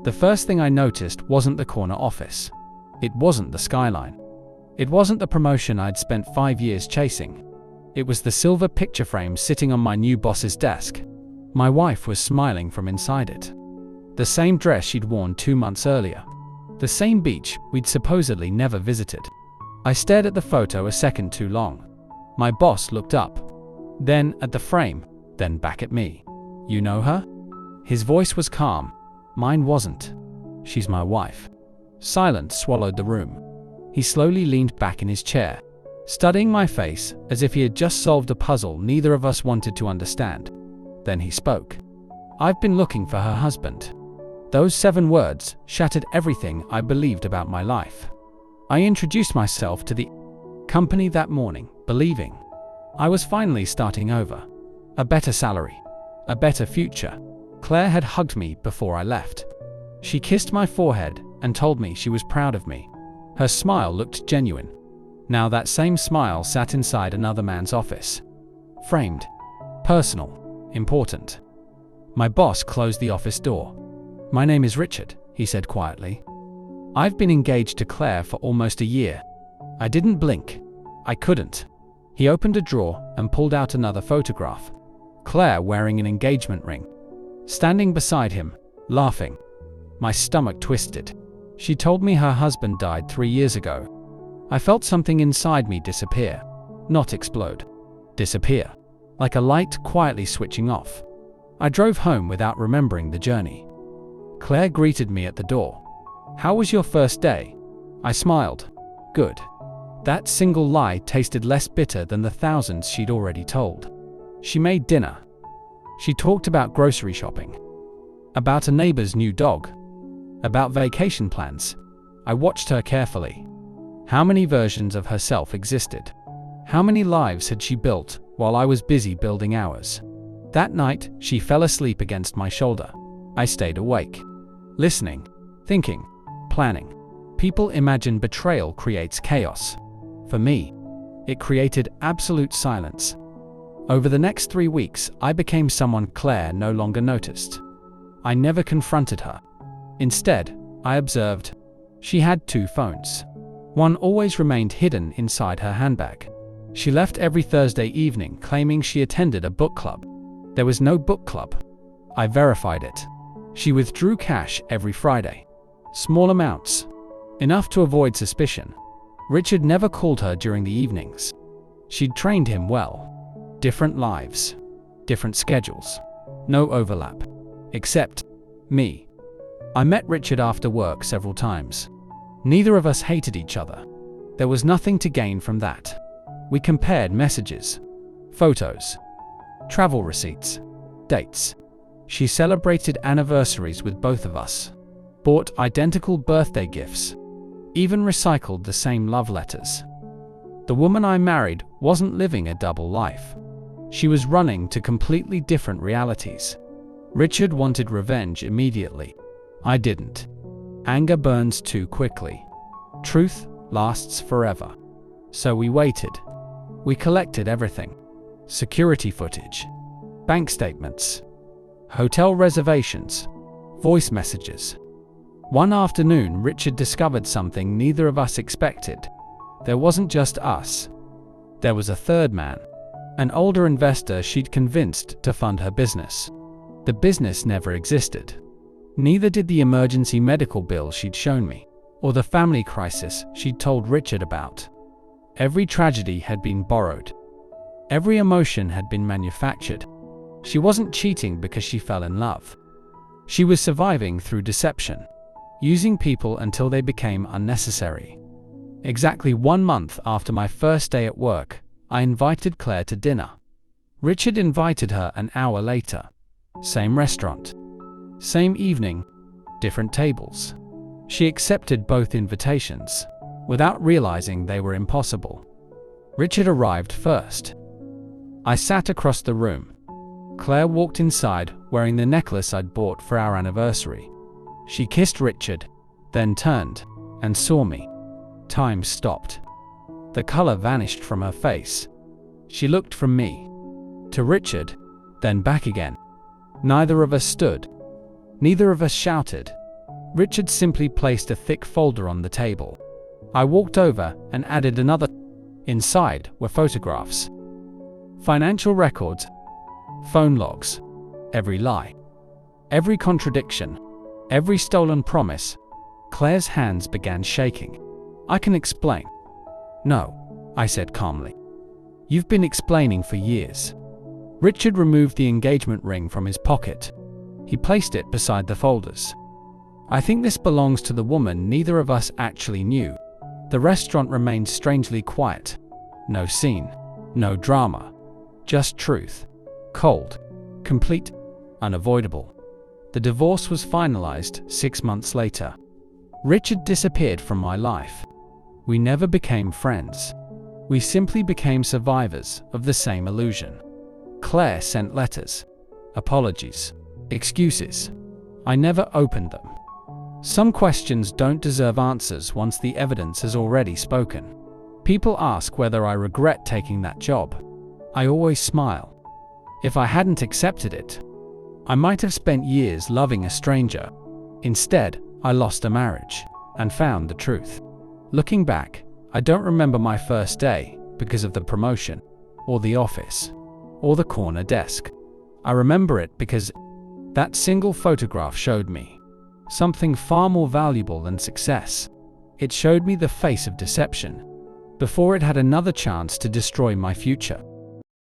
The first thing I noticed wasn't the corner office. It wasn't the skyline. It wasn't the promotion I'd spent 5 years chasing. It was the silver picture frame sitting on my new boss's desk. My wife was smiling from inside it. The same dress she'd worn 2 months earlier. The same beach we'd supposedly never visited. I stared at the photo a second too long. My boss looked up, then at the frame, then back at me. "You know her?" His voice was calm. Mine wasn't. "She's my wife." Silence swallowed the room. He slowly leaned back in his chair, studying my face as if he had just solved a puzzle neither of us wanted to understand. Then he spoke. "I've been looking for her husband." Those 7 words shattered everything I believed about my life. I introduced myself to the company that morning, believing I was finally starting over. A better salary, a better future. Claire had hugged me before I left. She kissed my forehead and told me she was proud of me. Her smile looked genuine. Now that same smile sat inside another man's office. Framed. Personal. Important. My boss closed the office door. "My name is Richard," he said quietly. "I've been engaged to Claire for almost a year." I didn't blink. I couldn't. He opened a drawer and pulled out another photograph. Claire wearing an engagement ring. Standing beside him, laughing. My stomach twisted. She told me her husband died 3 years ago. I felt something inside me disappear. Not explode. Disappear. Like a light quietly switching off. I drove home without remembering the journey. Claire greeted me at the door. "How was your first day?" I smiled. "Good." That single lie tasted less bitter than the thousands she'd already told. She made dinner. She talked about grocery shopping. About a neighbor's new dog. About vacation plans. I watched her carefully. How many versions of herself existed? How many lives had she built while I was busy building ours? That night, she fell asleep against my shoulder. I stayed awake. Listening. Thinking. Planning. People imagine betrayal creates chaos. For me, it created absolute silence. Over the next 3 weeks, I became someone Claire no longer noticed. I never confronted her. Instead, I observed. She had 2 phones. One always remained hidden inside her handbag. She left every Thursday evening claiming she attended a book club. There was no book club. I verified it. She withdrew cash every Friday. Small amounts. Enough to avoid suspicion. Richard never called her during the evenings. She'd trained him well. Different lives. Different schedules. No overlap. Except me. I met Richard after work several times. Neither of us hated each other. There was nothing to gain from that. We compared messages, photos, travel receipts, dates. She celebrated anniversaries with both of us, bought identical birthday gifts, even recycled the same love letters. The woman I married wasn't living a double life. She was running to completely different realities. Richard wanted revenge immediately. I didn't. Anger burns too quickly. Truth lasts forever. So we waited. We collected everything. Security footage, bank statements, hotel reservations, voice messages. One afternoon, Richard discovered something neither of us expected. There wasn't just us. There was a third man, an older investor she'd convinced to fund her business. The business never existed. Neither did the emergency medical bill she'd shown me, or the family crisis she'd told Richard about. Every tragedy had been borrowed. Every emotion had been manufactured. She wasn't cheating because she fell in love. She was surviving through deception, using people until they became unnecessary. Exactly 1 month after my first day at work, I invited Claire to dinner. Richard invited her an hour later. Same restaurant. Same evening. Different tables. She accepted both invitations, without realizing they were impossible. Richard arrived first. I sat across the room. Claire walked inside, wearing the necklace I'd bought for our anniversary. She kissed Richard, then turned, and saw me. Time stopped. The color vanished from her face. She looked from me to Richard, then back again. Neither of us stood. Neither of us shouted. Richard simply placed a thick folder on the table. I walked over and added another. Inside were photographs, financial records, phone logs, every lie, every contradiction, every stolen promise. Claire's hands began shaking. I can explain. No, I said calmly. You've been explaining for years. Richard removed the engagement ring from his pocket. He placed it beside the folders. I think this belongs to the woman neither of us actually knew. The restaurant remained strangely quiet. No scene, no drama, just truth. Cold, complete, unavoidable. The divorce was finalized 6 months later. Richard disappeared from my life. We never became friends. We simply became survivors of the same illusion. Claire sent letters, apologies, excuses. I never opened them. Some questions don't deserve answers once the evidence has already spoken. People ask whether I regret taking that job. I always smile. If I hadn't accepted it, I might have spent years loving a stranger. Instead, I lost a marriage and found the truth. Looking back, I don't remember my first day because of the promotion, or the office, or the corner desk. I remember it because that single photograph showed me something far more valuable than success. It showed me the face of deception before it had another chance to destroy my future.